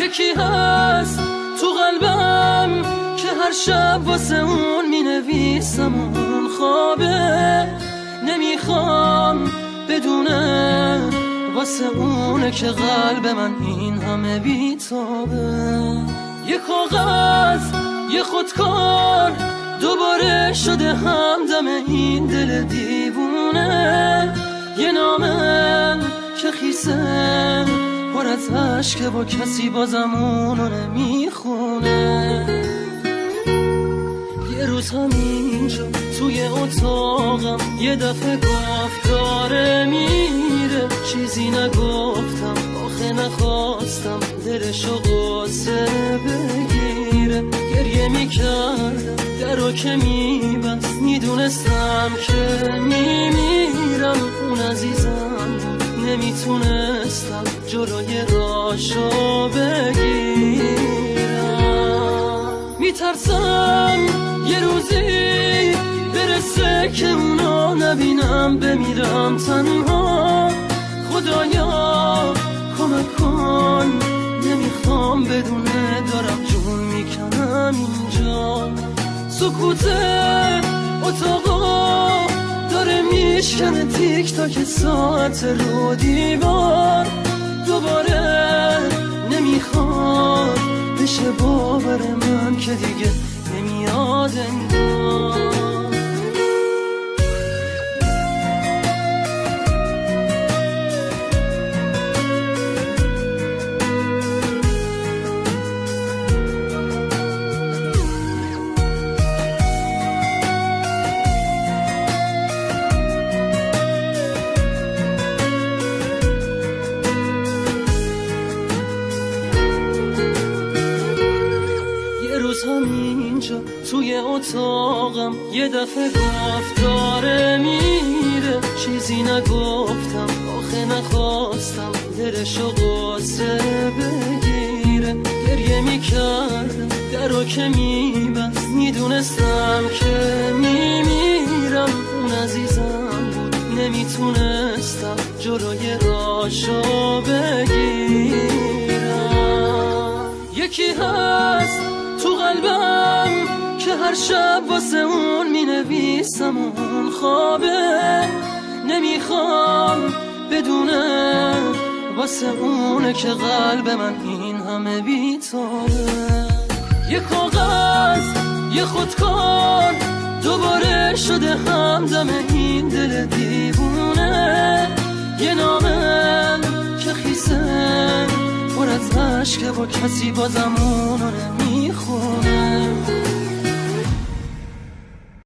یکی هست تو قلبم که هر شب واسه اون می نویسم اون خوابه، نمیخوام بدونه واسه اونه که قلب من این همه بیتابه. یه کاغذ یه خودکار دوباره شده همدم این دل دیوونه، یه نامه که خیسه پر از عشقه و کسی بازم اونو نمیخونه. یه روز همینجا توی اتاقم یه دفعه گفت داره میره، چیزی نگفتم آخه نخواستم دلشو قصه بگیره. گریه میکردم درو که میبست، میدونستم که میمیرم. اون عزیزم بود نمیتونستم جلوی راشو بگیرم. میترسم یه روزی برسه که اونو نبینم، بمیرم تنها. خدایا کمک کن، نمیخوام بدونه دارم جون میکنم اینجا. سکوت اتاقا داره میشکنه تیک تاک ساعت رو دیوار. دوباره نمیخواد بشه باور من که دیگه نمیاد انگار. همینجا توی اتاقم یه دفعه گفت داره میره، چیزی نگفتم آخه نخواستم دلشو قصه بگیره. گریه میکردم درو که میبست، میدونستم که میمیرم. اون عزیزم بود نمیتونستم جلوی راشو بگیرم. یکی هست تو قلبم که هر شب واسه اون می نویسم اون خوابه، نمیخوام بدونه واسه اونه که قلب من این همه بیتابه. یه کاغذ یه خودکار دوباره شده همدم این دل دیوونه، یه نامه که خیسه پر از عشقه و کسی بازم اونو نمیخونه.